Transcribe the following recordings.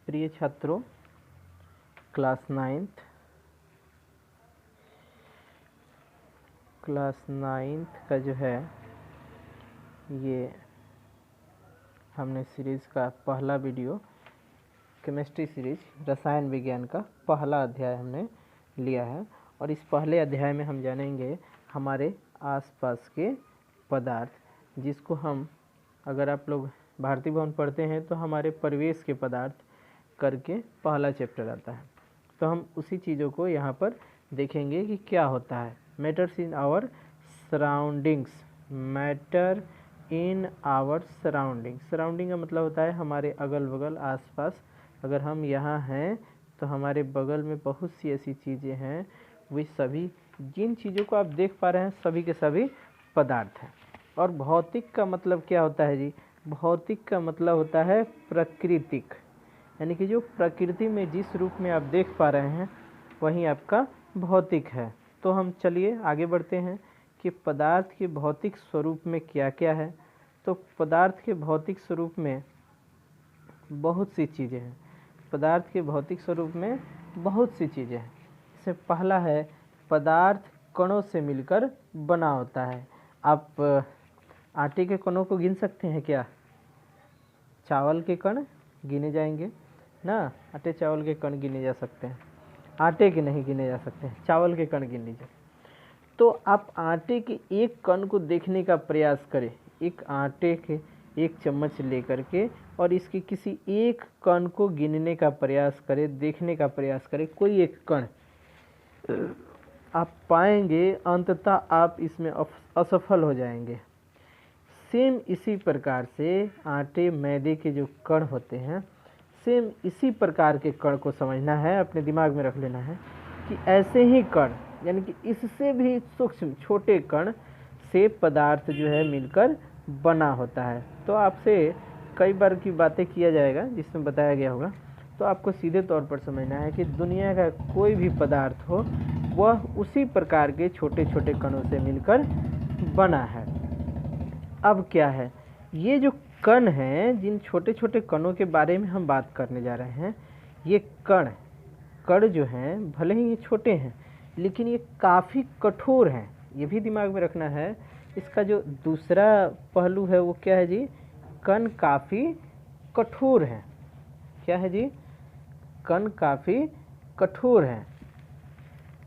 प्रिय छात्रों, class ninth का जो है ये हमने सीरीज़ का पहला वीडियो केमिस्ट्री सीरीज रसायन विज्ञान का पहला अध्याय हमने लिया है। और इस पहले अध्याय में हम जानेंगे हमारे आसपास के पदार्थ, जिसको हम, अगर आप लोग भारतीय भवन पढ़ते हैं तो हमारे परिवेश के पदार्थ करके पहला चैप्टर आता है। तो हम उसी चीज़ों को यहाँ पर देखेंगे कि क्या होता है। Matters in our surroundings, matter in our surrounding का मतलब होता है हमारे अगल बगल आसपास। अगर हम यहाँ हैं तो हमारे बगल में बहुत सी ऐसी चीज़ें हैं, वे सभी जिन चीज़ों को आप देख पा रहे हैं सभी के सभी पदार्थ हैं। और भौतिक का मतलब क्या होता है जी? भौतिक का मतलब होता है प्राकृतिक, यानी कि जो प्रकृति में जिस रूप में आप देख पा रहे हैं वही आपका भौतिक है। तो हम चलिए आगे बढ़ते हैं कि पदार्थ के भौतिक स्वरूप में क्या क्या है। तो पदार्थ के भौतिक स्वरूप में बहुत सी चीज़ें हैं। पदार्थ के भौतिक स्वरूप में बहुत सी चीज़ें हैं। इससे पहला है पदार्थ कणों से मिलकर बना होता है। आप आटे के कणों को गिन सकते हैं क्या? चावल के कण गिने जाएंगे ना? आटे चावल के कण गिने जा सकते हैं, आटे के नहीं गिने जा सकते हैं, चावल के कण गिन लीजिए। तो आप आटे के एक कण को देखने का प्रयास करें, एक आटे के एक चम्मच लेकर के, और इसके किसी एक कण को गिनने का प्रयास करें, देखने का प्रयास करें, कोई एक कण आप पाएंगे, अंततः आप इसमें असफल हो जाएंगे। सेम इसी प्रकार से आटे मैदे के जो कण होते हैं, सेम इसी प्रकार के कण को समझना है, अपने दिमाग में रख लेना है कि ऐसे ही कण, यानी कि इससे भी सूक्ष्म छोटे कण से पदार्थ जो है मिलकर बना होता है। तो आपसे कई बार की बातें किया जाएगा जिसमें बताया गया होगा, तो आपको सीधे तौर पर समझना है कि दुनिया का कोई भी पदार्थ हो वह उसी प्रकार के छोटे छोटे कणों से मिलकर बना है। अब क्या है, ये जो कण हैं, जिन छोटे छोटे कणों के बारे में हम बात करने जा रहे हैं, ये कण जो हैं भले ही ये छोटे हैं लेकिन ये काफ़ी कठोर हैं, ये भी दिमाग में रखना है। इसका जो दूसरा पहलू है वो क्या है जी? कण काफ़ी कठोर हैं। क्या है जी? कण काफ़ी कठोर हैं।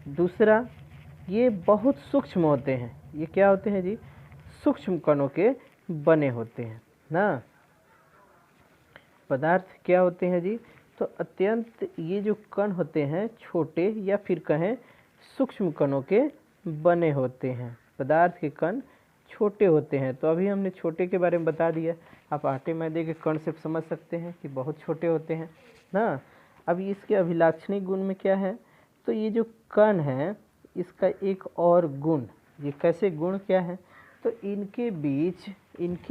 दूसरा, ये बहुत सूक्ष्म होते हैं। ये क्या होते हैं जी? सूक्ष्म कणों के बने होते हैं ना। पदार्थ क्या होते हैं जी? तो अत्यंत ये जो कण होते हैं छोटे या फिर कहें सूक्ष्म कणों के बने होते हैं। पदार्थ के कण छोटे होते हैं। तो अभी हमने छोटे के बारे में बता दिया। आप आटे मैदे के कण से समझ सकते हैं कि बहुत छोटे होते हैं ना। अब इसके अभिलाक्षणिक गुण में क्या है? तो ये जो कण है इसका एक और गुण, ये कैसे गुण क्या है? तो इनके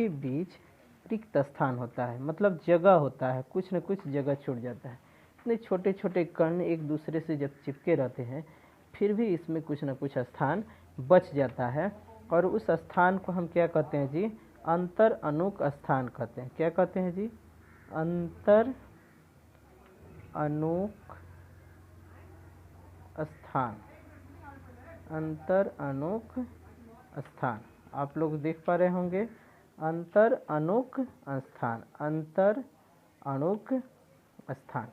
बीच रिक्त स्थान होता है, मतलब जगह होता है, कुछ न कुछ जगह छूट जाता है। इतने छोटे छोटे कण एक दूसरे से जब चिपके रहते हैं फिर भी इसमें कुछ न कुछ स्थान बच जाता है, और उस स्थान को हम क्या कहते हैं जी? अंतर अणुक स्थान कहते हैं। क्या कहते हैं जी? अंतर अणुक स्थान। अंतर अणुक स्थान आप लोग देख पा रहे होंगे, अंतर अणुक स्थान, अंतर अणुक स्थान।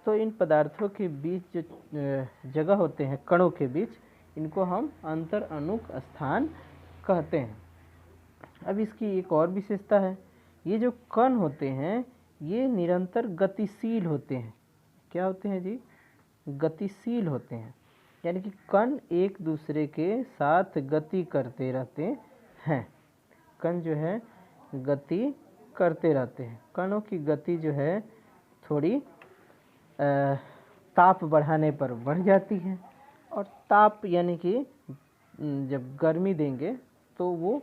तो इन पदार्थों के बीच जो जगह होते हैं कणों के बीच, इनको हम अंतर अणुक स्थान कहते हैं। अब इसकी एक और विशेषता है, ये जो कण होते हैं ये निरंतर गतिशील होते हैं। क्या होते हैं जी? गतिशील होते हैं, यानी कि कण एक दूसरे के साथ गति करते रहते हैं। कण जो है गति करते रहते हैं। कणों की गति जो है थोड़ी ताप बढ़ाने पर बढ़ जाती है, और ताप यानी कि जब गर्मी देंगे तो वो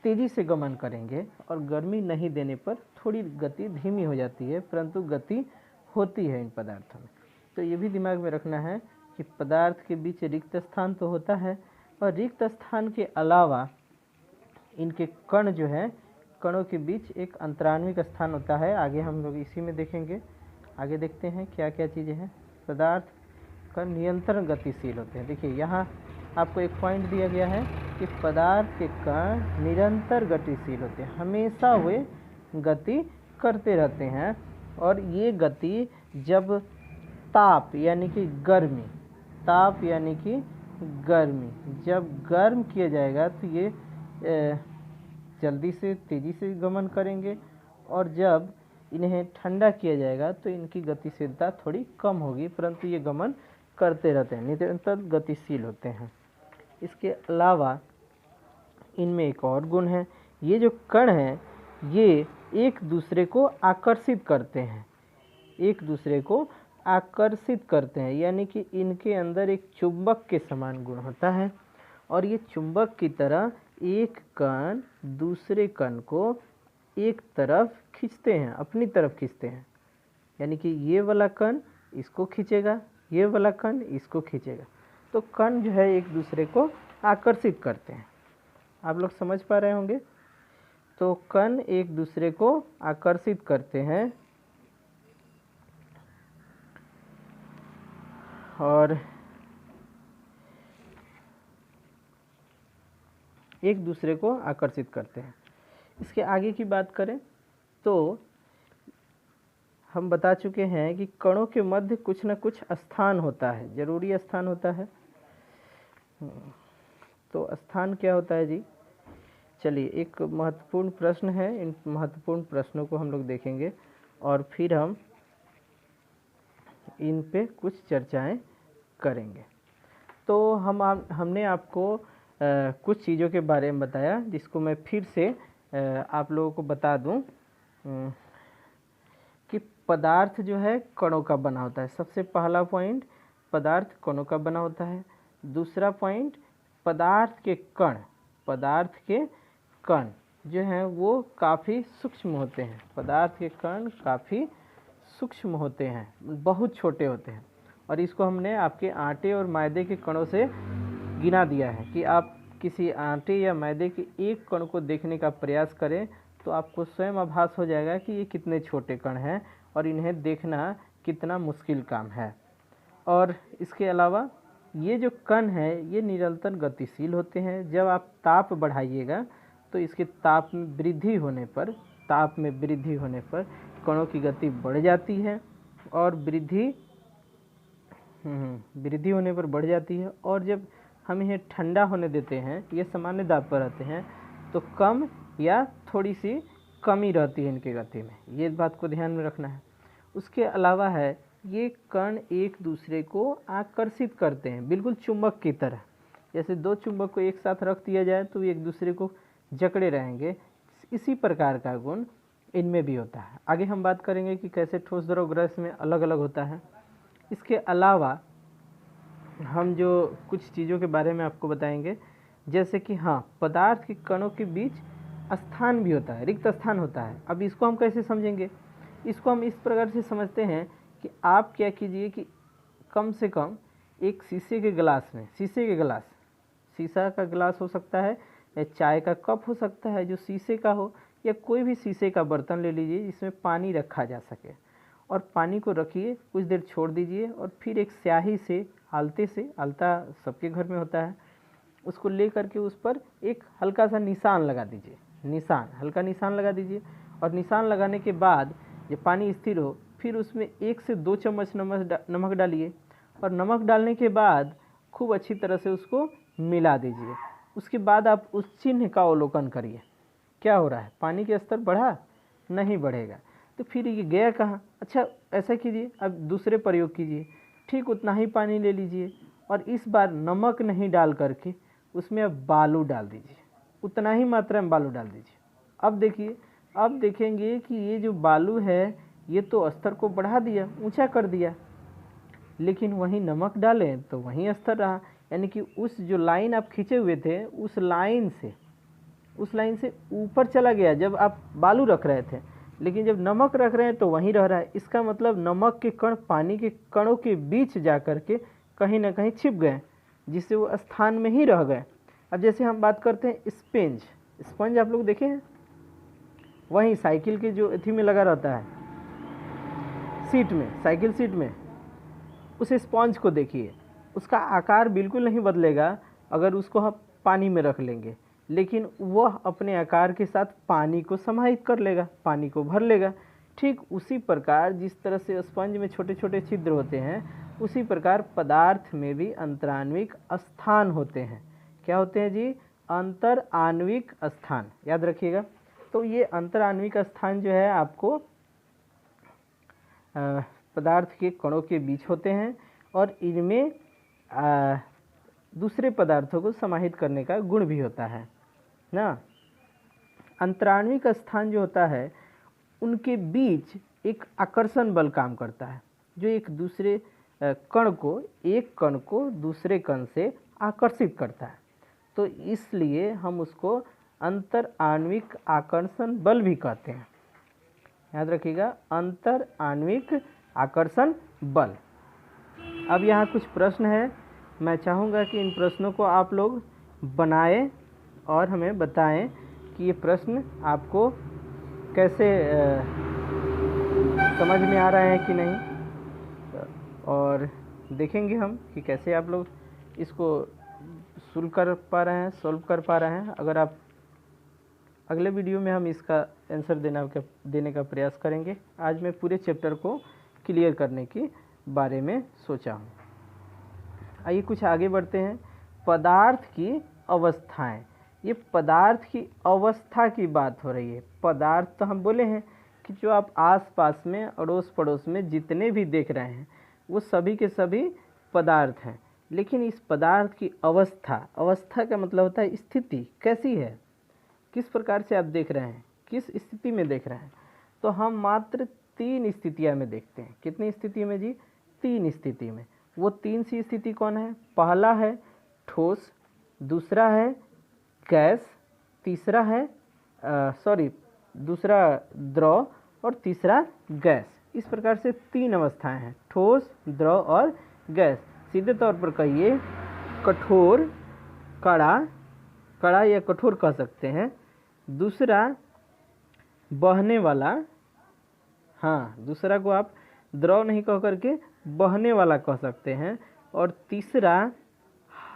तेज़ी से गमन करेंगे, और गर्मी नहीं देने पर थोड़ी गति धीमी हो जाती है, परंतु गति होती है इन पदार्थों में। तो ये भी दिमाग में रखना है कि पदार्थ के बीच रिक्त स्थान तो होता है, और रिक्त स्थान के अलावा इनके कण जो है, कणों के बीच एक अंतराण्विक स्थान होता है। आगे हम लोग इसी में देखेंगे आगे देखते हैं क्या क्या चीज़ें हैं। पदार्थ कण निरंतर गतिशील होते हैं। देखिए यहाँ आपको एक पॉइंट दिया गया है कि पदार्थ के कण निरंतर गतिशील होते हैं, हमेशा वे गति करते रहते हैं। और ये गति जब ताप यानी कि गर्मी, ताप यानी कि गर्मी जब गर्म किया जाएगा तो ये जल्दी से तेज़ी से गमन करेंगे, और जब इन्हें ठंडा किया जाएगा तो इनकी गतिशीलता थोड़ी कम होगी, परंतु ये गमन करते रहते हैं, निरंतर गतिशील होते हैं। इसके अलावा इनमें एक और गुण है, ये जो कण हैं ये एक दूसरे को आकर्षित करते हैं, एक दूसरे को आकर्षित करते हैं, यानी कि इनके अंदर एक चुंबक के समान गुण होता है। और ये चुंबक की तरह एक कण दूसरे कण को एक तरफ खींचते हैं, अपनी तरफ खींचते हैं, यानी कि ये वाला कण इसको खींचेगा, ये वाला कण इसको खींचेगा, तो कण जो है एक दूसरे को आकर्षित करते हैं। आप लोग समझ पा रहे होंगे। तो कण एक दूसरे को आकर्षित करते हैं और एक दूसरे को आकर्षित करते हैं। इसके आगे की बात करें तो हम बता चुके हैं कि कणों के मध्य कुछ न कुछ स्थान होता है, जरूरी स्थान होता है। तो स्थान क्या होता है जी? चलिए, एक महत्वपूर्ण प्रश्न है, इन महत्वपूर्ण प्रश्नों को हम लोग देखेंगे और फिर हम इन पे कुछ चर्चाएं करेंगे। तो हमने आपको कुछ चीज़ों के बारे में बताया, जिसको मैं फिर से आप लोगों को बता दूं कि पदार्थ जो है कणों का बना होता है। सबसे पहला पॉइंट, पदार्थ कणों का बना होता है। दूसरा पॉइंट, पदार्थ के कण जो हैं वो काफ़ी सूक्ष्म होते हैं। पदार्थ के कण काफ़ी सूक्ष्म होते हैं, बहुत छोटे होते हैं। और इसको हमने आपके आटे और मैदे के कणों से गिना दिया है कि आप किसी आटे या मैदे के एक कण को देखने का प्रयास करें तो आपको स्वयं आभास हो जाएगा कि ये कितने छोटे कण हैं और इन्हें देखना कितना मुश्किल काम है। और इसके अलावा ये जो कण है ये निरंतर गतिशील होते हैं। जब आप ताप बढ़ाइएगा तो इसके ताप में वृद्धि होने पर कणों की गति बढ़ जाती है, और वृद्धि होने पर बढ़ जाती है। और जब हम इन्हें ठंडा होने देते हैं, ये सामान्य दाब पर रहते हैं, तो कम या थोड़ी सी कमी रहती है इनकी गति में, ये बात को ध्यान में रखना है। उसके अलावा है ये कण एक दूसरे को आकर्षित करते हैं, बिल्कुल चुंबक की तरह। जैसे दो चुंबक को एक साथ रख दिया जाए तो एक दूसरे को जकड़े रहेंगे, इसी प्रकार का गुण इनमें भी होता है। आगे हम बात करेंगे कि कैसे ठोस द्रव गैस में अलग अलग होता है। इसके अलावा हम जो कुछ चीज़ों के बारे में आपको बताएंगे, जैसे कि पदार्थ के कणों के बीच स्थान भी होता है, रिक्त स्थान होता है। अब इसको हम कैसे समझेंगे? इसको हम इस प्रकार से समझते हैं कि आप क्या कीजिए कि कम से कम एक शीशे के गिलास में, शीशा का गिलास हो सकता है या चाय का कप हो सकता है जो शीशे का हो, या कोई भी शीशे का बर्तन ले लीजिए जिसमें पानी रखा जा सके, और पानी को रखिए, कुछ देर छोड़ दीजिए, और फिर एक स्याही से आलता सबके घर में होता है, उसको ले करके उस पर एक हल्का सा निशान लगा दीजिए, हल्का निशान लगा दीजिए। और निशान लगाने के बाद जब पानी स्थिर हो, फिर उसमें 1 से 2 चम्मच नमक डालिए, और नमक डालने के बाद खूब अच्छी तरह से उसको मिला दीजिए। उसके बाद आप उस चिन्ह का अवलोकन करिए, क्या हो रहा है? पानी का स्तर बढ़ा? नहीं बढ़ेगा। तो फिर ये गया कहाँ? अच्छा, ऐसा कीजिए, अब दूसरे प्रयोग कीजिए, ठीक उतना ही पानी ले लीजिए, और इस बार नमक नहीं डाल करके उसमें अब बालू डाल दीजिए, उतना ही मात्रा में बालू डाल दीजिए। अब देखिए, अब देखेंगे कि ये जो बालू है ये तो स्तर को बढ़ा दिया, ऊंचा कर दिया, लेकिन वहीं नमक डालें तो वहीं स्तर रहा। यानी कि उस जो लाइन आप खींचे हुए थे उस लाइन से ऊपर चला गया जब आप बालू रख रहे थे, लेकिन जब नमक रख रहे हैं तो वहीं रह रहा है। इसका मतलब नमक के कण पानी के कणों के बीच जा कर के कहीं ना कहीं छिप गए, जिससे वो स्थान में ही रह गए। अब जैसे हम बात करते हैं स्पंज आप लोग देखे हैं, वहीं साइकिल के जो एथी में लगा रहता है, सीट में, साइकिल सीट में, उस स्पॉन्ज को देखिए, उसका आकार बिल्कुल नहीं बदलेगा अगर उसको हम पानी में रख लेंगे, लेकिन वह अपने आकार के साथ पानी को समाहित कर लेगा, पानी को भर लेगा। ठीक उसी प्रकार जिस तरह से स्पंज में छोटे छोटे छिद्र होते हैं, उसी प्रकार पदार्थ में भी अंतराण्विक स्थान होते हैं। क्या होते हैं जी? अंतर आणविक स्थान, याद रखिएगा। तो ये अंतर आणविक स्थान जो है आपको पदार्थ के कणों के बीच होते हैं और इनमें दूसरे पदार्थों को समाहित करने का गुण भी होता है ना। अंतराण्विक स्थान जो होता है उनके बीच एक आकर्षण बल काम करता है, जो एक दूसरे एक कण को दूसरे कण से आकर्षित करता है। तो इसलिए हम उसको अंतर आणविक आकर्षण बल भी कहते हैं। याद रखिएगा, अंतर आणविक आकर्षण बल। अब यहाँ कुछ प्रश्न है, मैं चाहूँगा कि इन प्रश्नों को आप लोग बनाएं और हमें बताएं कि ये प्रश्न आपको कैसे समझ में आ रहे हैं कि नहीं, और देखेंगे हम कि कैसे आप लोग इसको सोल्व कर पा रहे हैं। अगर आप अगले वीडियो में हम इसका आंसर देने का प्रयास करेंगे। आज मैं पूरे चैप्टर को क्लियर करने के बारे में सोचा हूँ। आइए कुछ आगे बढ़ते हैं। पदार्थ की अवस्थाएं, ये पदार्थ की अवस्था की बात हो रही है। पदार्थ तो हम बोले हैं कि जो आप आस-पास में अड़ोस पड़ोस में जितने भी देख रहे हैं वो सभी के सभी पदार्थ हैं, लेकिन इस पदार्थ की अवस्था का मतलब होता है स्थिति कैसी है, किस प्रकार से आप देख रहे हैं, किस स्थिति में देख रहे हैं। तो हम मात्र 3 स्थितियाँ में देखते हैं। कितनी स्थिति में जी? 3 स्थिति में। वो 3 सी स्थिति कौन है? पहला है ठोस, दूसरा है गैस, दूसरा द्रव और तीसरा गैस। इस प्रकार से 3 अवस्थाएं हैं, ठोस, द्रव और गैस। सीधे तौर पर कहिए कठोर, कड़ा या कठोर कह सकते हैं। दूसरा बहने वाला, हाँ, दूसरा को आप द्रव नहीं कह करके बहने वाला कह सकते हैं। और तीसरा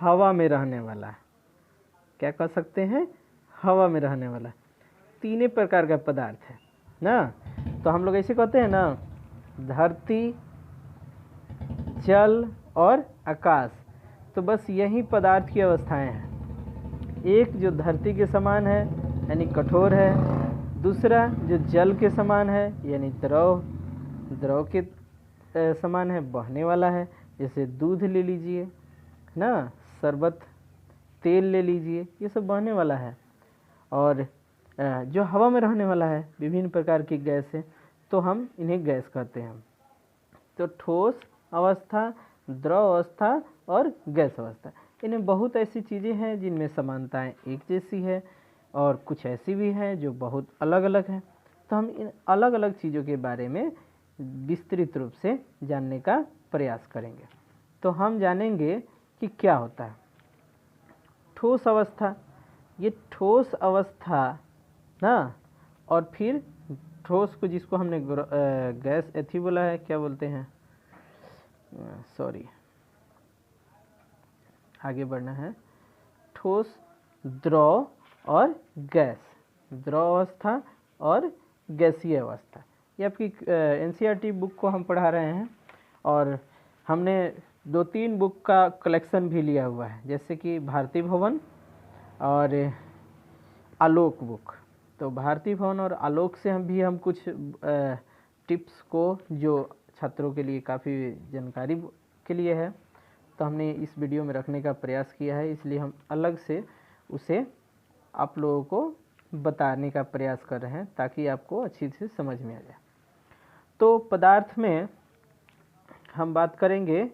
हवा में रहने वाला, क्या कह सकते हैं? हवा में रहने वाला। 3 प्रकार का पदार्थ है ना। तो हम लोग ऐसे कहते हैं ना, धरती, जल और आकाश। तो बस यही पदार्थ की अवस्थाएं हैं। एक जो धरती के समान है यानी कठोर है, दूसरा जो जल के समान है यानी द्रव के समान है, बहने वाला है। जैसे दूध ले लीजिए ना, शरबत, तेल ले लीजिए, ये सब बहने वाला है। और जो हवा में रहने वाला है, विभिन्न प्रकार की गैस है, तो हम इन्हें गैस कहते हैं। तो ठोस अवस्था, द्रव अवस्था और गैस अवस्था, इनमें बहुत ऐसी चीज़ें हैं जिनमें समानताएं एक जैसी है और कुछ ऐसी भी हैं जो बहुत अलग अलग हैं। तो हम इन अलग अलग चीज़ों के बारे में विस्तृत रूप से जानने का प्रयास करेंगे। तो हम जानेंगे कि क्या होता है ठोस अवस्था। ये ठोस अवस्था ना, और फिर ठोस को जिसको हमने गैस एथी बोला है, क्या बोलते हैं, आगे बढ़ना है। ठोस, द्रव और गैस, द्रव अवस्था और गैसीय अवस्था। ये आपकी एनसीईआरटी बुक को हम पढ़ा रहे हैं और हमने 2-3 बुक का कलेक्शन भी लिया हुआ है, जैसे कि भारती भवन और आलोक बुक। तो भारती भवन और आलोक से हम कुछ टिप्स को, जो छात्रों के लिए काफ़ी जानकारी के लिए है, तो हमने इस वीडियो में रखने का प्रयास किया है। इसलिए हम अलग से उसे आप लोगों को बताने का प्रयास कर रहे हैं ताकि आपको अच्छी से समझ में आ जाए। तो पदार्थ में हम बात करेंगे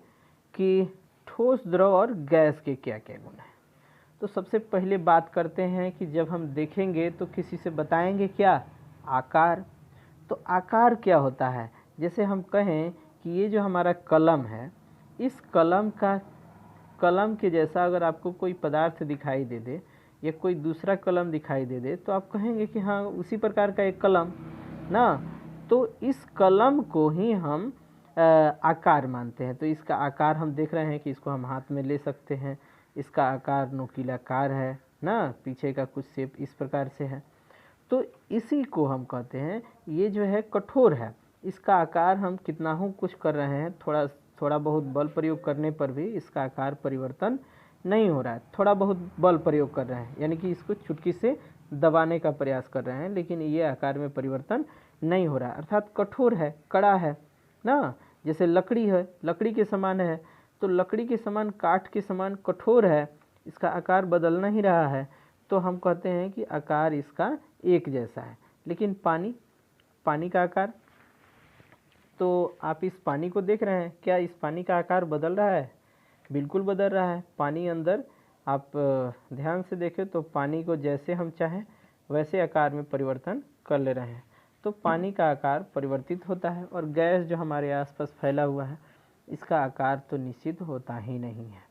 कि ठोस, द्रव और गैस के क्या क्या गुण हैं। तो सबसे पहले बात करते हैं कि जब हम देखेंगे तो किसी से बताएंगे क्या? आकार। तो आकार क्या होता है? जैसे हम कहें कि ये जो हमारा कलम है, इस कलम के जैसा अगर आपको कोई पदार्थ दिखाई दे दे या कोई दूसरा कलम दिखाई दे दे, तो आप कहेंगे कि हाँ, उसी प्रकार का एक कलम ना। तो इस कलम को ही हम आकार मानते हैं। तो इसका आकार हम देख रहे हैं कि इसको हम हाथ में ले सकते हैं, इसका आकार नुकीलाकार है ना, पीछे का कुछ शेप इस प्रकार से है। तो इसी को हम कहते हैं ये जो है कठोर है, इसका आकार हम कितना हो कुछ कर रहे हैं, थोड़ा बहुत बल प्रयोग करने पर भी इसका आकार परिवर्तन नहीं हो रहा है। थोड़ा बहुत बल प्रयोग कर रहे हैं यानी कि इसको चुटकी से दबाने का प्रयास कर रहे हैं, लेकिन ये आकार में परिवर्तन नहीं हो रहा है, अर्थात कठोर है, कड़ा है ना। जैसे लकड़ी है, लकड़ी के समान है, तो लकड़ी के समान, काठ के समान कठोर है, इसका आकार बदल नहीं रहा है, तो हम कहते हैं कि आकार इसका एक जैसा है। लेकिन पानी का आकार, तो आप इस पानी को देख रहे हैं, क्या इस पानी का आकार बदल रहा है? बिल्कुल बदल रहा है। पानी अंदर आप ध्यान से देखें तो पानी को जैसे हम चाहें वैसे आकार में परिवर्तन कर ले रहे हैं, तो पानी का आकार परिवर्तित होता है। और गैस जो हमारे आसपास फैला हुआ है, इसका आकार तो निश्चित होता ही नहीं है।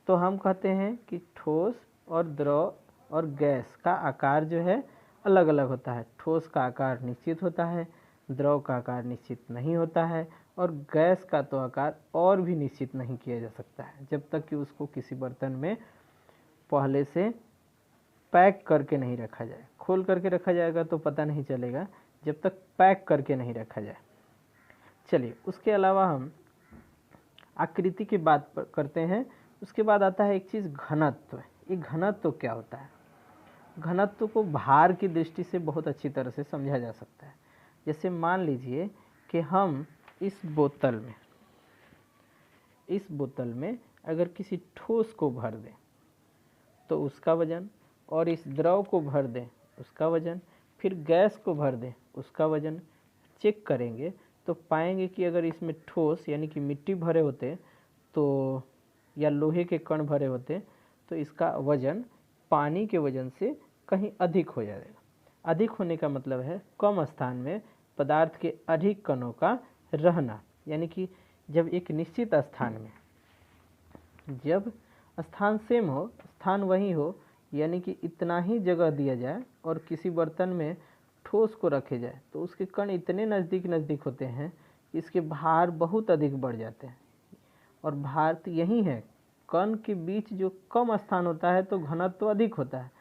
तो हम कहते हैं कि ठोस और द्रव और गैस का आकार जो है अलग अलग होता है। ठोस का आकार निश्चित होता है, द्रव का आकार निश्चित नहीं होता है, और गैस का तो आकार और भी निश्चित नहीं किया जा सकता है जब तक कि उसको किसी बर्तन में पहले से पैक करके नहीं रखा जाए। खोल करके रखा जाएगा तो पता नहीं चलेगा जब तक पैक करके नहीं रखा जाए। चलिए, उसके अलावा हम आकृति की बात करते हैं। उसके बाद आता है एक चीज़, घनत्व। ये घनत्व क्या होता है? घनत्व को भार की दृष्टि से बहुत अच्छी तरह से समझा जा सकता है। जैसे मान लीजिए कि हम इस बोतल में अगर किसी ठोस को भर दें तो उसका वजन, और इस द्रव को भर दें उसका वजन, फिर गैस को भर दें उसका वजन चेक करेंगे तो पाएंगे कि अगर इसमें ठोस यानी कि मिट्टी भरे होते तो, या लोहे के कण भरे होते, तो इसका वजन पानी के वजन से कहीं अधिक हो जाएगा। अधिक होने का मतलब है कम स्थान में पदार्थ के अधिक कणों का रहना, यानी कि जब एक निश्चित स्थान में, जब स्थान सेम हो, स्थान वही हो, यानी कि इतना ही जगह दिया जाए और किसी बर्तन में ठोस को रखे जाए तो उसके कण इतने नज़दीक होते हैं कि इसके भार बहुत अधिक बढ़ जाते हैं। और भार तो यही है, कण के बीच जो कम स्थान होता है तो घनत्व अधिक होता है,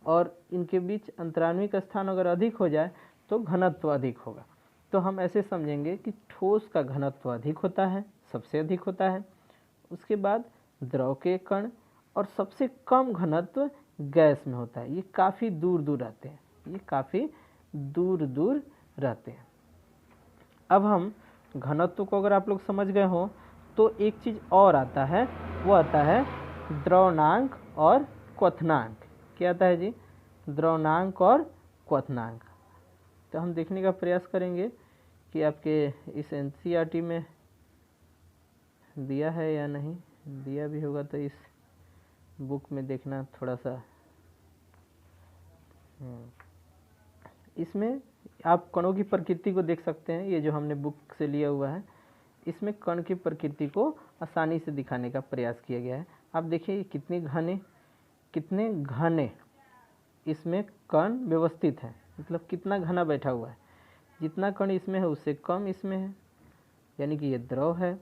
और इनके बीच अंतराण्विक स्थान अगर अधिक हो जाए तो घनत्व अधिक होगा। तो हम ऐसे समझेंगे कि ठोस का घनत्व अधिक होता है, सबसे अधिक होता है, उसके बाद द्रव के कण, और सबसे कम घनत्व गैस में होता है। ये काफ़ी दूर दूर रहते हैं, ये काफ़ी दूर दूर रहते हैं। अब हम घनत्व को अगर आप लोग समझ गए हो तो एक चीज़ और आता है, वो आता है द्रवणांक और क्वथनांक। क्या आता है जी? द्रवणांक और क्वथनांक। तो हम देखने का प्रयास करेंगे कि आपके इस एनसीईआरटी में दिया है या नहीं। दिया भी होगा तो इस बुक में देखना थोड़ा सा। इसमें आप कणों की प्रकृति को देख सकते हैं, ये जो हमने बुक से लिया हुआ है, इसमें कण की प्रकृति को आसानी से दिखाने का प्रयास किया गया है। आप देखिए कितने घने इसमें कण व्यवस्थित हैं, मतलब कितना घना बैठा हुआ है। जितना कण इसमें है उससे कम इसमें है, यानी कि ये द्रव है,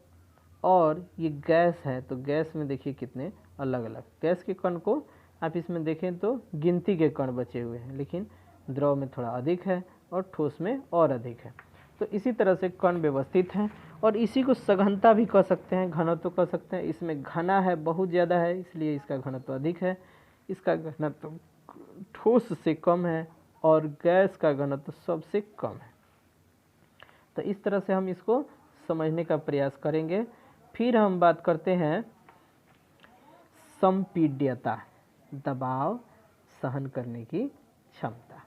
और ये गैस है तो गैस में देखिए कितने अलग अलग। गैस के कण को आप इसमें देखें तो गिनती के कण बचे हुए हैं, लेकिन द्रव में थोड़ा अधिक है और ठोस में और अधिक है। तो इसी तरह से कण व्यवस्थित हैं, और इसी को सघनता भी कह सकते हैं, घनत्व कह सकते हैं। इसमें घना है, बहुत ज़्यादा है, इसलिए इसका घनत्व अधिक है। इसका घनत्व ठोस से कम है और गैस का घनत्व सबसे कम है। तो इस तरह से हम इसको समझने का प्रयास करेंगे। फिर हम बात करते हैं संपीड्यता, दबाव सहन करने की क्षमता।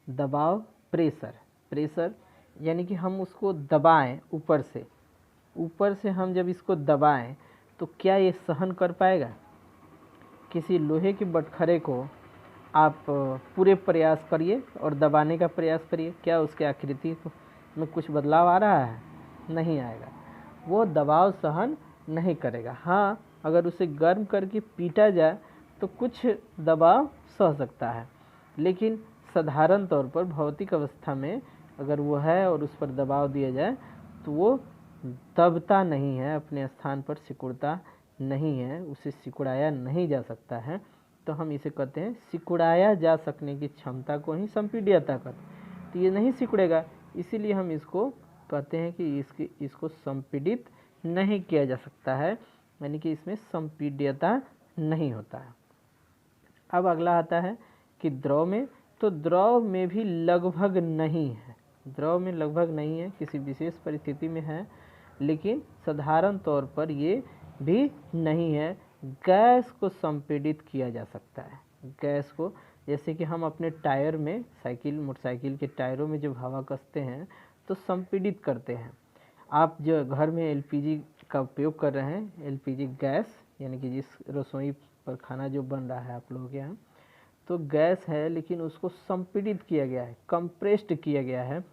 दबाव, प्रेशर यानी कि हम उसको दबाएं ऊपर से हम जब इसको दबाएं तो क्या ये सहन कर पाएगा? किसी लोहे के बटखरे को आप पूरे प्रयास करिए और दबाने का प्रयास करिए, क्या उसके आकृति में कुछ बदलाव आ रहा है? नहीं आएगा, वो दबाव सहन नहीं करेगा। हाँ, अगर उसे गर्म करके पीटा जाए तो कुछ दबाव सह सकता है, लेकिन साधारण तौर पर भौतिक अवस्था में अगर वो है और उस पर दबाव दिया जाए तो वो दबता नहीं है, अपने स्थान पर सिकुड़ता नहीं है, उसे सिकुड़ाया नहीं जा सकता है। तो हम इसे कहते हैं सिकुड़ाया जा सकने की क्षमता को ही संपीड्यता कहते हैं। तो ये नहीं सिकुड़ेगा, इसीलिए हम इसको कहते हैं कि इसको संपीडित नहीं किया जा सकता है, यानी कि इसमें संपीड्यता नहीं होता है। अब अगला आता है कि द्रव में, तो द्रव में भी लगभग नहीं है, द्रव में लगभग नहीं है, किसी विशेष परिस्थिति में है, लेकिन साधारण तौर पर ये भी नहीं है। गैस को संपीडित किया जा सकता है, गैस को, जैसे कि हम अपने टायर में, साइकिल मोटरसाइकिल के टायरों में जब हवा कसते हैं तो संपीडित करते हैं। आप जो घर में एलपीजी का उपयोग कर रहे हैं, एलपीजी गैस, यानी कि जिस रसोई पर खाना जो बन रहा है आप लोगों के यहाँ, तो गैस है लेकिन उसको संपीडित किया गया है, कंप्रेस्ड किया गया है,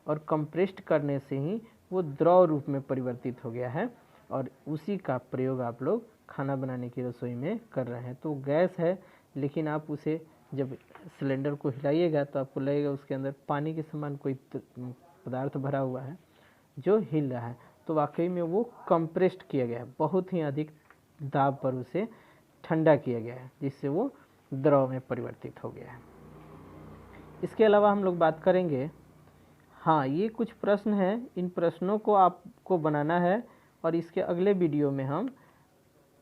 और कंप्रेस्ड करने से ही वो द्रव रूप में परिवर्तित हो गया है, और उसी का प्रयोग आप लोग खाना बनाने की रसोई में कर रहे हैं। तो गैस है लेकिन आप उसे जब सिलेंडर को हिलाइएगा तो आपको लगेगा उसके अंदर पानी के समान कोई पदार्थ भरा हुआ है जो हिल रहा है, तो वाकई में वो कंप्रेस्ड किया गया है, बहुत ही अधिक दाब पर उसे ठंडा किया गया है, जिससे वो द्रव में परिवर्तित हो गया है। इसके अलावा हम लोग बात करेंगे, हाँ ये कुछ प्रश्न हैं, इन प्रश्नों को आपको बनाना है और इसके अगले वीडियो में हम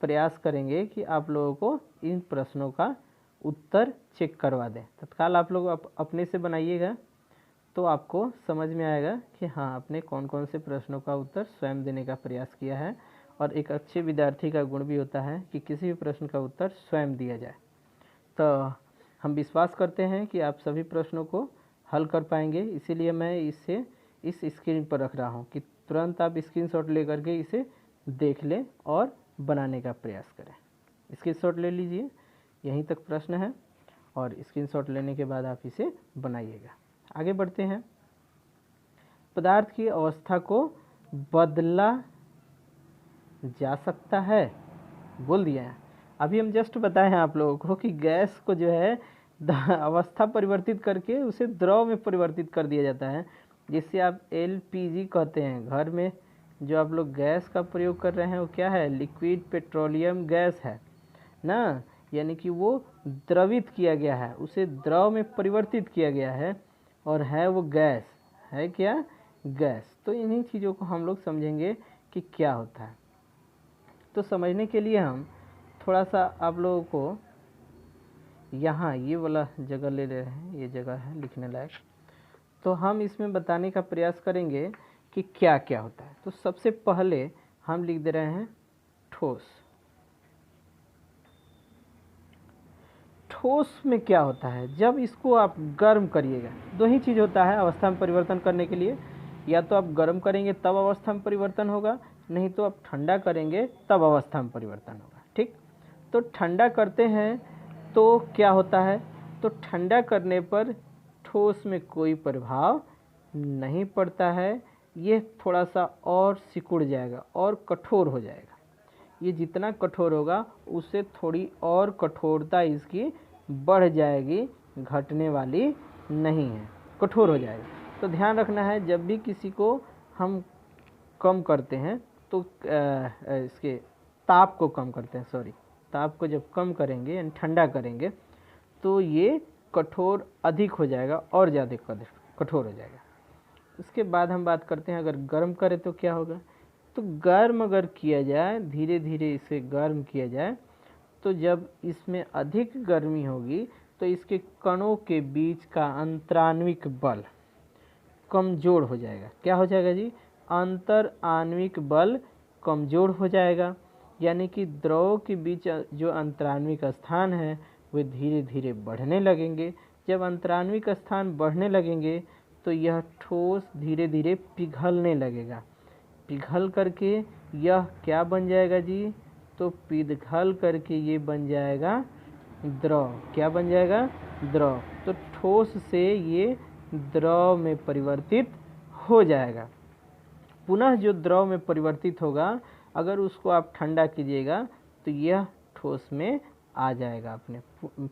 प्रयास करेंगे कि आप लोगों को इन प्रश्नों का उत्तर चेक करवा दें। तत्काल आप लोग अपने से बनाइएगा तो आपको समझ में आएगा कि हाँ आपने कौन कौन से प्रश्नों का उत्तर स्वयं देने का प्रयास किया है। और एक अच्छे विद्यार्थी का गुण भी होता है कि किसी भी प्रश्न का उत्तर स्वयं दिया जाए। तो हम विश्वास करते हैं कि आप सभी प्रश्नों को हल कर पाएंगे, इसीलिए मैं इसे इस स्क्रीन पर रख रहा हूँ कि तुरंत आप स्क्रीनशॉट लेकर के इसे देख लें और बनाने का प्रयास करें। स्क्रीनशॉट ले लीजिए, यहीं तक प्रश्न है, और स्क्रीनशॉट लेने के बाद आप इसे बनाइएगा। आगे बढ़ते हैं। पदार्थ की अवस्था को बदला जा सकता है, बोल दिया है। अभी हम जस्ट बताए हैं आप लोगों को कि गैस को जो है अवस्था परिवर्तित करके उसे द्रव में परिवर्तित कर दिया जाता है, जिससे आप एलपीजी कहते हैं। घर में जो आप लोग गैस का प्रयोग कर रहे हैं वो क्या है, लिक्विड पेट्रोलियम गैस है ना, यानी कि वो द्रवित किया गया है, उसे द्रव में परिवर्तित किया गया है, और है वो गैस, है क्या, गैस। तो इन्हीं चीज़ों को हम लोग समझेंगे कि क्या होता है। तो समझने के लिए हम थोड़ा सा आप लोगों को यहाँ ये वाला जगह ले रहे हैं, ये जगह है लिखने लायक, तो हम इसमें बताने का प्रयास करेंगे कि क्या क्या होता है। तो सबसे पहले हम लिख दे रहे हैं ठोस। ठोस में क्या होता है, जब इसको आप गर्म करिएगा, दो ही चीज़ होता है अवस्था में परिवर्तन करने के लिए, या तो आप गर्म करेंगे तब अवस्था में परिवर्तन होगा, नहीं तो आप ठंडा करेंगे तब अवस्था में परिवर्तन होगा। ठीक, तो ठंडा करते हैं तो क्या होता है, तो ठंडा करने पर ठोस में कोई प्रभाव नहीं पड़ता है, ये थोड़ा सा और सिकुड़ जाएगा और कठोर हो जाएगा। ये जितना कठोर होगा उससे थोड़ी और कठोरता इसकी बढ़ जाएगी, घटने वाली नहीं है, कठोर हो जाएगा। तो ध्यान रखना है, जब भी किसी को हम कम करते हैं तो इसके ताप को कम करते हैं, सॉरी, ताप को जब कम करेंगे यानी ठंडा करेंगे तो ये कठोर अधिक हो जाएगा और ज़्यादा कठोर हो जाएगा। उसके बाद हम बात करते हैं अगर गर्म करें तो क्या होगा, तो गर्म अगर किया जाए, धीरे धीरे इसे गर्म किया जाए, तो जब इसमें अधिक गर्मी होगी तो इसके कणों के बीच का अंतराण्विक बल कमज़ोर हो जाएगा। क्या हो जाएगा जी, अंतर आणविक बल कमज़ोर हो जाएगा, यानी कि द्रव के बीच जो अंतराण्विक स्थान है वे धीरे धीरे बढ़ने लगेंगे। जब अंतराण्विक स्थान बढ़ने लगेंगे तो यह ठोस धीरे धीरे पिघलने लगेगा, पिघल करके यह क्या बन जाएगा जी, तो पिघल करके ये बन जाएगा द्रव। क्या बन जाएगा, द्रव। तो ठोस से ये द्रव में परिवर्तित हो जाएगा। पुनः जो द्रव में परिवर्तित होगा, अगर उसको आप ठंडा कीजिएगा तो यह ठोस में आ जाएगा, अपने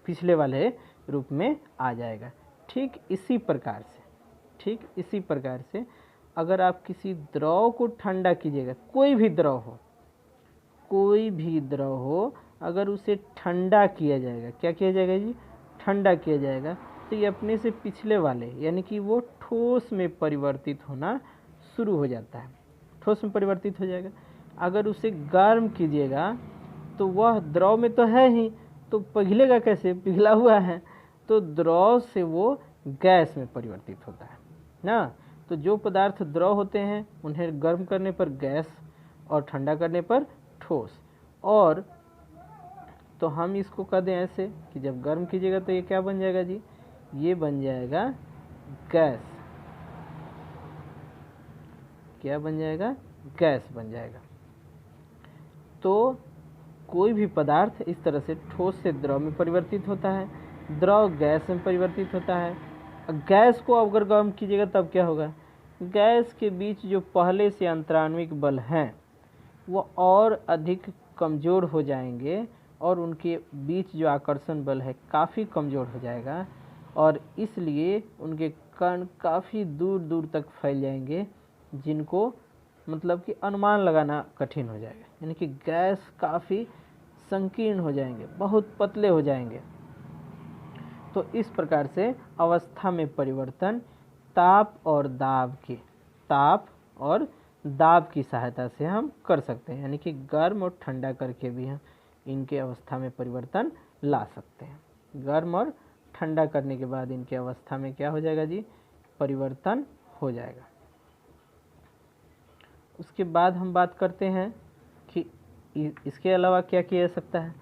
पिछले वाले रूप में आ जाएगा। ठीक इसी प्रकार से ठीक इसी प्रकार से अगर आप किसी द्रव को ठंडा कीजिएगा, कोई भी द्रव हो, अगर उसे ठंडा किया जाएगा, क्या किया जाएगा जी, ठंडा किया जाएगा, तो ये अपने से पिछले वाले यानी कि वो ठोस में परिवर्तित होना शुरू हो जाता है, ठोस में परिवर्तित हो जाएगा। अगर उसे गर्म कीजिएगा तो वह द्रव में तो है ही, तो पिघलेगा कैसे, पिघला हुआ है, तो द्रव से वो गैस में परिवर्तित होता है ना। तो जो पदार्थ द्रव होते हैं उन्हें गर्म करने पर गैस और ठंडा करने पर ठोस। और तो हम इसको कह दें ऐसे कि जब गर्म कीजिएगा तो ये क्या बन जाएगा जी, ये बन जाएगा गैस। क्या बन जाएगा, गैस बन जाएगा। तो कोई भी पदार्थ इस तरह से ठोस से द्रव में परिवर्तित होता है, द्रव गैस में परिवर्तित होता है। गैस को अगर गर्म कीजिएगा तब क्या होगा, गैस के बीच जो पहले से अंतराण्विक बल हैं वो और अधिक कमज़ोर हो जाएंगे और उनके बीच जो आकर्षण बल है काफ़ी कमज़ोर हो जाएगा, और इसलिए उनके कण काफ़ी दूर दूर तक फैल जाएंगे, जिनको मतलब कि अनुमान लगाना कठिन हो जाएगा। यानी कि गैस काफ़ी संकीर्ण हो जाएंगे, बहुत पतले हो जाएंगे। तो इस प्रकार से अवस्था में परिवर्तन ताप और दाब की सहायता से हम कर सकते हैं। यानी कि गर्म और ठंडा करके भी हम इनके अवस्था में परिवर्तन ला सकते हैं। गर्म और ठंडा करने के बाद इनके अवस्था में क्या हो जाएगा जी, परिवर्तन हो जाएगा। उसके बाद हम बात करते हैं कि इसके अलावा क्या किया जा सकता है।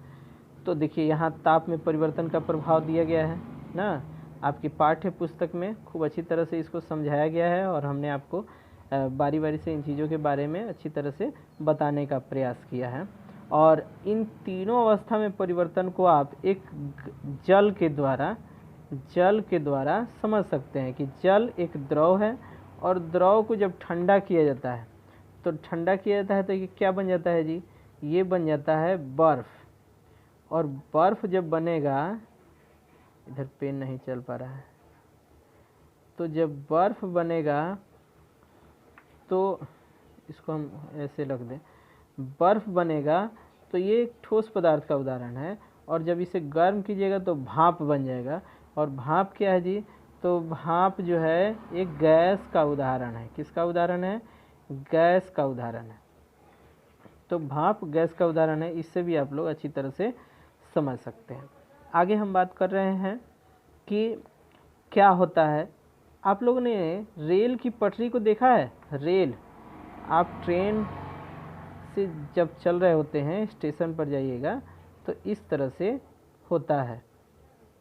तो देखिए यहाँ ताप में परिवर्तन का प्रभाव दिया गया है ना, आपकी पाठ्य पुस्तक में खूब अच्छी तरह से इसको समझाया गया है, और हमने आपको बारी बारी से इन चीज़ों के बारे में अच्छी तरह से बताने का प्रयास किया है। और इन तीनों अवस्था में परिवर्तन को आप एक जल के द्वारा समझ सकते हैं कि जल एक द्रव है, और द्रव को जब ठंडा किया जाता है तो ये क्या बन जाता है जी, ये बन जाता है बर्फ़। और बर्फ़ जब बनेगा, इधर पेन नहीं चल पा रहा है, तो जब बर्फ़ बनेगा तो इसको हम ऐसे रख दें, बर्फ़ बनेगा तो ये एक ठोस पदार्थ का उदाहरण है, और जब इसे गर्म कीजिएगा तो भाप बन जाएगा। और भाप क्या है जी, तो भाप जो है एक गैस का उदाहरण है। किसका उदाहरण है, गैस का उदाहरण है। तो भाप गैस का उदाहरण है, इससे भी आप लोग अच्छी तरह से समझ सकते हैं। आगे हम बात कर रहे हैं कि क्या होता है। आप लोगों ने रेल की पटरी को देखा है, रेल, आप ट्रेन से जब चल रहे होते हैं स्टेशन पर जाइएगा तो इस तरह से होता है,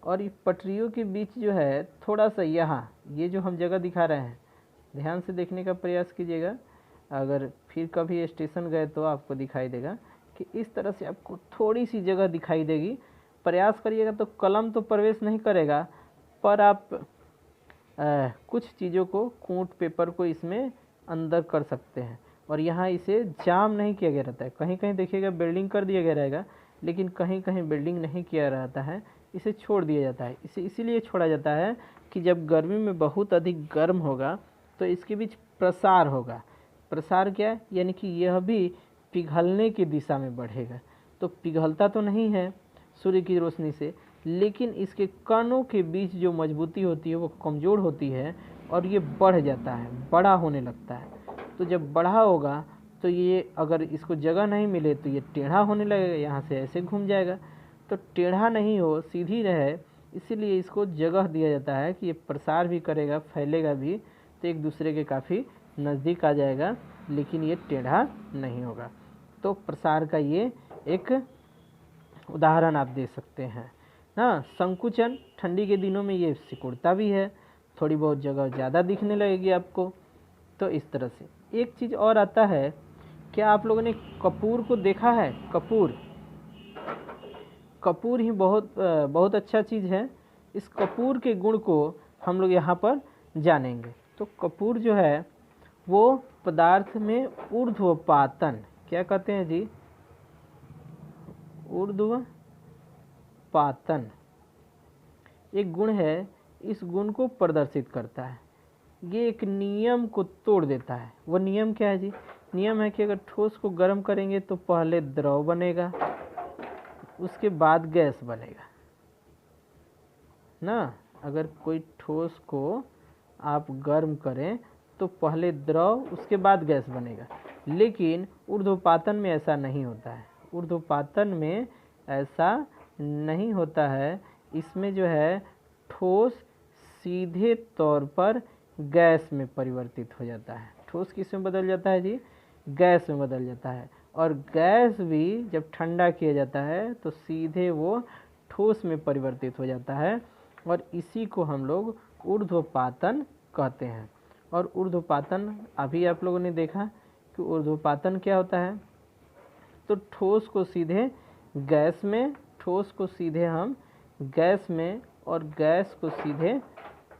और ये पटरियों के बीच जो है थोड़ा सा यहाँ ये जो हम जगह दिखा रहे हैं, ध्यान से देखने का प्रयास कीजिएगा। अगर फिर कभी स्टेशन गए तो आपको दिखाई देगा कि इस तरह से आपको थोड़ी सी जगह दिखाई देगी। प्रयास करिएगा तो कलम तो प्रवेश नहीं करेगा, पर आप कुछ चीज़ों को, कूट पेपर को इसमें अंदर कर सकते हैं। और यहाँ इसे जाम नहीं किया गया रहता है, कहीं कहीं देखिएगा बिल्डिंग कर दिया गया रहेगा, लेकिन कहीं कहीं बिल्डिंग नहीं किया रहता है, इसे छोड़ दिया जाता है। इसे इसीलिए छोड़ा जाता है कि जब गर्मी में बहुत अधिक गर्म होगा तो इसके बीच प्रसार होगा। प्रसार क्या है, यानी कि यह भी पिघलने की दिशा में बढ़ेगा। तो पिघलता तो नहीं है सूर्य की रोशनी से, लेकिन इसके कणों के बीच जो मजबूती होती है वो कमज़ोर होती है, और ये बढ़ जाता है, बड़ा होने लगता है। तो जब बड़ा होगा तो ये, अगर इसको जगह नहीं मिले तो ये टेढ़ा होने लगेगा, यहाँ से ऐसे घूम जाएगा। तो टेढ़ा नहीं हो, सीधी रहे, इसीलिए इसको जगह दिया जाता है कि ये प्रसार भी करेगा, फैलेगा भी, तो एक दूसरे के काफ़ी नज़दीक आ जाएगा, लेकिन ये टेढ़ा नहीं होगा। तो प्रसार का ये एक उदाहरण आप दे सकते हैं ना। संकुचन, ठंडी के दिनों में ये सिकुड़ता भी है, थोड़ी बहुत जगह ज़्यादा दिखने लगेगी आपको। तो इस तरह से एक चीज़ और आता है, क्या आप लोगों ने कपूर को देखा है, कपूर ही बहुत अच्छा चीज़ है। इस कपूर के गुण को हम लोग यहाँ पर जानेंगे। तो कपूर जो है वो पदार्थ में ऊर्ध्वपातन, क्या कहते हैं जी, ऊर्ध्वपातन एक गुण है, इस गुण को प्रदर्शित करता है। ये एक नियम को तोड़ देता है। वो नियम क्या है जी? नियम है कि अगर ठोस को गर्म करेंगे तो पहले द्रव बनेगा, उसके बाद गैस बनेगा ना। अगर कोई ठोस को आप गर्म करें तो पहले द्रव उसके बाद गैस बनेगा, लेकिन ऊर्ध्वपातन में ऐसा नहीं होता है। ऊर्ध्वपातन में ऐसा नहीं होता है। इसमें जो है ठोस सीधे तौर पर गैस में परिवर्तित हो जाता है। ठोस किस में बदल जाता है जी? गैस में बदल जाता है। और गैस भी जब ठंडा किया जाता है तो सीधे वो ठोस में परिवर्तित हो जाता है, और इसी को हम लोग ऊर्ध्वपातन कहते हैं। और ऊर्ध्वपातन अभी आप लोगों ने देखा कि ऊर्ध्वपातन क्या होता है। तो ठोस को सीधे गैस में, ठोस को सीधे हम गैस में, और गैस को सीधे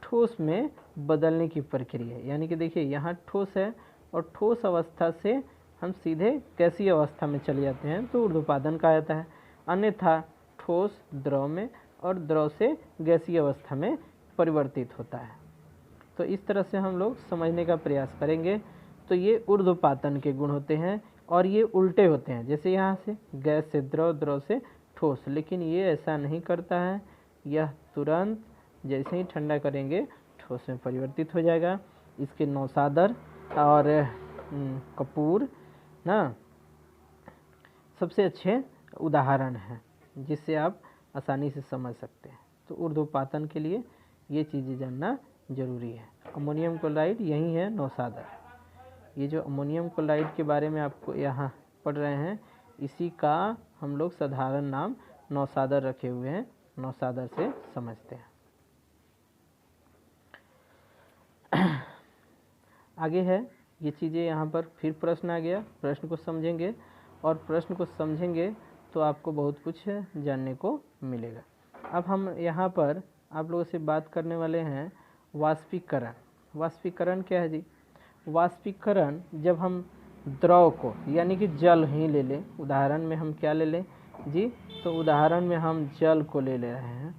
ठोस में बदलने की प्रक्रिया है। यानी कि देखिए यहाँ ठोस है और ठोस अवस्था से हम सीधे गैसीय अवस्था में चले जाते हैं, तो ऊर्ध्वपातन कहा जाता है। अन्यथा ठोस द्रव में और द्रव से गैसीय अवस्था में परिवर्तित होता है। तो इस तरह से हम लोग समझने का प्रयास करेंगे। तो ये ऊर्ध्वपातन के गुण होते हैं, और ये उल्टे होते हैं, जैसे यहाँ से गैस से द्रव, द्रव से ठोस, लेकिन ये ऐसा नहीं करता है। यह तुरंत जैसे ही ठंडा करेंगे ठोस में परिवर्तित हो जाएगा। इसके नौसादर और कपूर ना सबसे अच्छे उदाहरण हैं, जिससे आप आसानी से समझ सकते हैं। तो ऊर्ध्वपातन के लिए ये चीज़ें जानना जरूरी है। अमोनियम क्लोराइड यही है नौसादर। ये जो अमोनियम क्लोराइड के बारे में आपको यहाँ पढ़ रहे हैं, इसी का हम लोग साधारण नाम नौसादर रखे हुए हैं। नौसादर से समझते हैं। आगे है ये चीज़ें, यहाँ पर फिर प्रश्न आ गया। प्रश्न को समझेंगे, और प्रश्न को समझेंगे तो आपको बहुत कुछ जानने को मिलेगा। अब हम यहाँ पर आप लोगों से बात करने वाले हैं वाष्पीकरण। वाष्पीकरण क्या है जी? वाष्पीकरण जब हम द्रव को, यानी कि जल ही ले लें, उदाहरण में हम क्या ले लें जी? तो उदाहरण में हम जल को ले रहे हैं।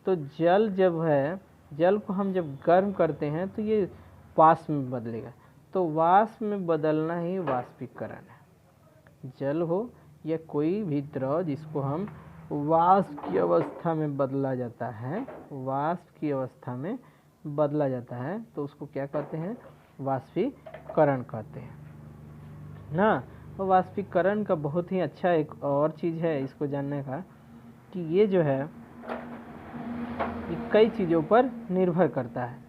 तो जल जब है, जल को हम जब गर्म करते हैं तो ये वाष्प में बदलेगा। तो वाष्प में बदलना ही वाष्पीकरण है। जल हो या कोई भी द्रव जिसको हम वाष्प की अवस्था में बदला जाता है, वाष्प की अवस्था में बदला जाता है, तो उसको क्या कहते हैं? वाष्पीकरण कहते हैं ना। तो वाष्पीकरण का बहुत ही अच्छा एक और चीज़ है इसको जानने का, कि ये जो है ये कई चीज़ों पर निर्भर करता है।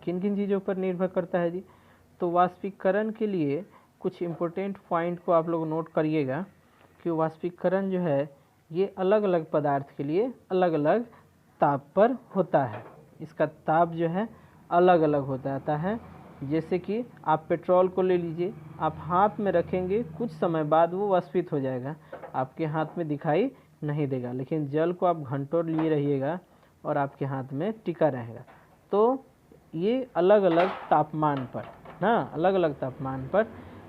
किन किन चीज़ों पर निर्भर करता है जी? तो वाष्पीकरण के लिए कुछ इम्पोर्टेंट पॉइंट को आप लोग नोट करिएगा कि वाष्पीकरण जो है ये अलग अलग पदार्थ के लिए अलग अलग ताप पर होता है। इसका ताप जो है अलग अलग होता रहता है। जैसे कि आप पेट्रोल को ले लीजिए, आप हाथ में रखेंगे, कुछ समय बाद वो वाष्पित हो जाएगा, आपके हाथ में दिखाई नहीं देगा। लेकिन जल को आप घंटों लिए रहिएगा और आपके हाथ में टिका रहेगा। तो ये अलग अलग तापमान पर ना, अलग अलग तापमान पर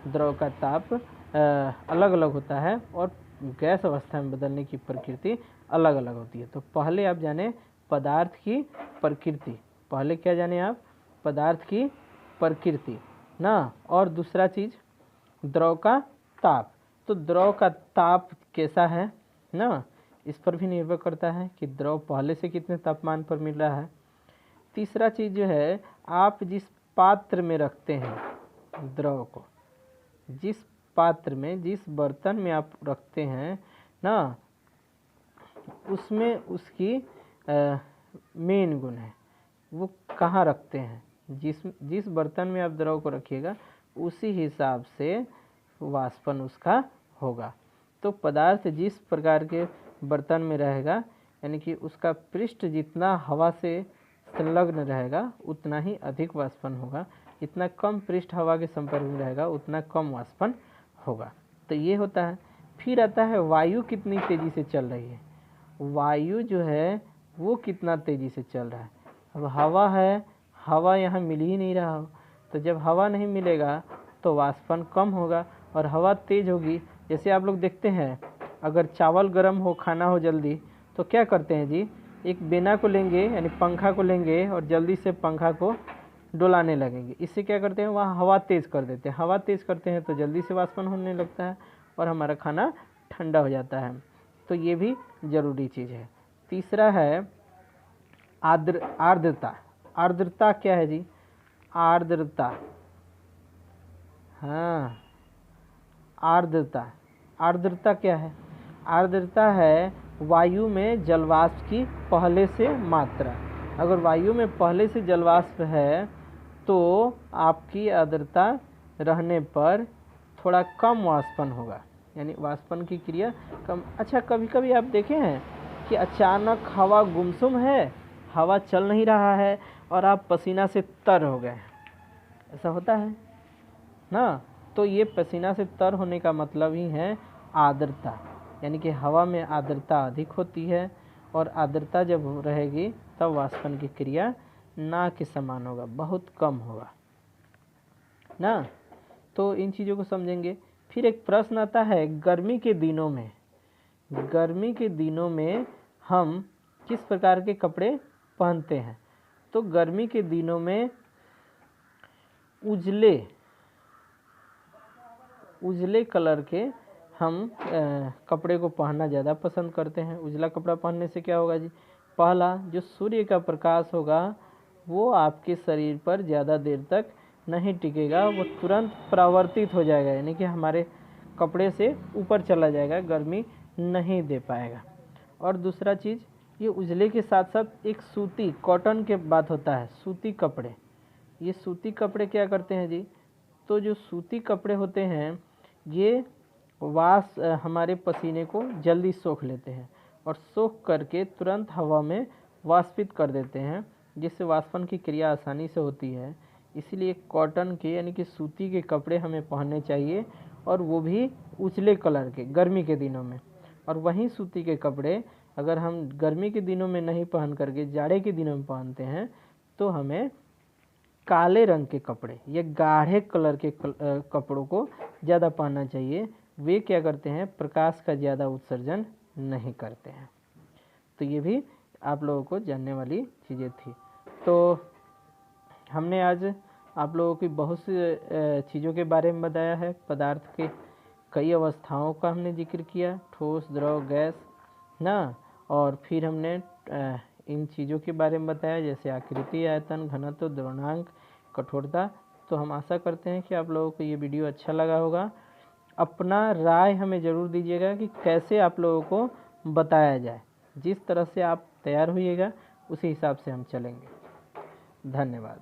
द्रव का ताप अलग अलग होता है, और गैस अवस्था में बदलने की प्रकृति अलग अलग होती है। तो पहले आप जाने पदार्थ की प्रकृति, पहले क्या जाने आप? पदार्थ की प्रकृति ना। और दूसरा चीज़ द्रव का ताप। तो द्रव का ताप कैसा है ना, इस पर भी निर्भर करता है कि द्रव पहले से कितने तापमान पर मिल रहा है। तीसरा चीज़ जो है, आप जिस पात्र में रखते हैं द्रव को, जिस पात्र में, जिस बर्तन में आप रखते हैं ना, उसमें उसकी मेन गुण है, वो कहाँ रखते हैं। जिस बर्तन में आप द्रव को रखिएगा उसी हिसाब से वाष्पन उसका होगा। तो पदार्थ जिस प्रकार के बर्तन में रहेगा, यानी कि उसका पृष्ठ जितना हवा से संलग्न रहेगा उतना ही अधिक वाष्पन होगा, जितना कम पृष्ठ हवा के संपर्क में रहेगा उतना कम वाष्पन होगा। तो ये होता है। फिर आता है वायु कितनी तेज़ी से चल रही है। वायु जो है वो कितना तेज़ी से चल रहा है। अब हवा है, हवा यहाँ मिल ही नहीं रहा हो, तो जब हवा नहीं मिलेगा तो वाष्पन कम होगा और हवा तेज़ होगी। जैसे आप लोग देखते हैं, अगर चावल गर्म हो, खाना हो जल्दी, तो क्या करते हैं जी? एक बेना को लेंगे, यानी पंखा को लेंगे और जल्दी से पंखा को डुलाने लगेंगे। इससे क्या करते हैं, वहाँ हवा तेज़ कर देते हैं। हवा तेज़ करते हैं तो जल्दी से वाष्पन होने लगता है और हमारा खाना ठंडा हो जाता है। तो ये भी ज़रूरी चीज़ है। तीसरा है आर्द्रता। आर्द्रता क्या है जी? आर्द्रता, हाँ, आर्द्रता। आर्द्रता क्या है? आर्द्रता है वायु में जलवाष्प की पहले से मात्रा। अगर वायु में पहले से जलवाष्प है तो आपकी आर्द्रता रहने पर थोड़ा कम वाष्पन होगा, यानी वाष्पन की क्रिया कम। अच्छा, कभी कभी आप देखे हैं कि अचानक हवा गुमसुम है, हवा चल नहीं रहा है और आप पसीना से तर हो गए, ऐसा होता है ना? तो ये पसीना से तर होने का मतलब ही है आर्द्रता, यानी कि हवा में आर्द्रता अधिक होती है और आर्द्रता जब रहेगी तब वाष्पन की क्रिया ना के समान होगा, बहुत कम होगा ना। तो इन चीज़ों को समझेंगे। फिर एक प्रश्न आता है, गर्मी के दिनों में, गर्मी के दिनों में हम किस प्रकार के कपड़े पहनते हैं? तो गर्मी के दिनों में उजले कलर के हम कपड़े को पहनना ज़्यादा पसंद करते हैं। उजला कपड़ा पहनने से क्या होगा जी? पहला, जो सूर्य का प्रकाश होगा वो आपके शरीर पर ज़्यादा देर तक नहीं टिकेगा, वो तुरंत परावर्तित हो जाएगा, यानी कि हमारे कपड़े से ऊपर चला जाएगा, गर्मी नहीं दे पाएगा। और दूसरा चीज़, ये उजले के साथ साथ एक सूती, कॉटन के बात होता है, सूती कपड़े। ये सूती कपड़े क्या करते हैं जी? तो जो सूती कपड़े होते हैं ये हमारे पसीने को जल्दी सोख लेते हैं और सोख करके तुरंत हवा में वाष्पित कर देते हैं, जिससे वाष्पन की क्रिया आसानी से होती है। इसीलिए कॉटन के यानी कि सूती के कपड़े हमें पहनने चाहिए, और वो भी उजले कलर के गर्मी के दिनों में। और वहीं सूती के कपड़े अगर हम गर्मी के दिनों में नहीं पहन करके जाड़े के दिनों में पहनते हैं तो हमें काले रंग के कपड़े या गाढ़े कलर के कपड़ों को ज़्यादा पहनना चाहिए। वे क्या करते हैं, प्रकाश का ज़्यादा उत्सर्जन नहीं करते हैं। तो ये भी आप लोगों को जानने वाली चीज़ें थी। तो हमने आज आप लोगों की बहुत सी चीज़ों के बारे में बताया है। पदार्थ के कई अवस्थाओं का हमने जिक्र किया, ठोस, द्रव, गैस ना। और फिर हमने इन चीज़ों के बारे में बताया, जैसे आकृति, आयतन, घनत्व, द्रव्यमान, कठोरता। तो हम आशा करते हैं कि आप लोगों को ये वीडियो अच्छा लगा होगा। अपना राय हमें ज़रूर दीजिएगा कि कैसे आप लोगों को बताया जाए। जिस तरह से आप तैयार होइएगा उसी हिसाब से हम चलेंगे। धन्यवाद।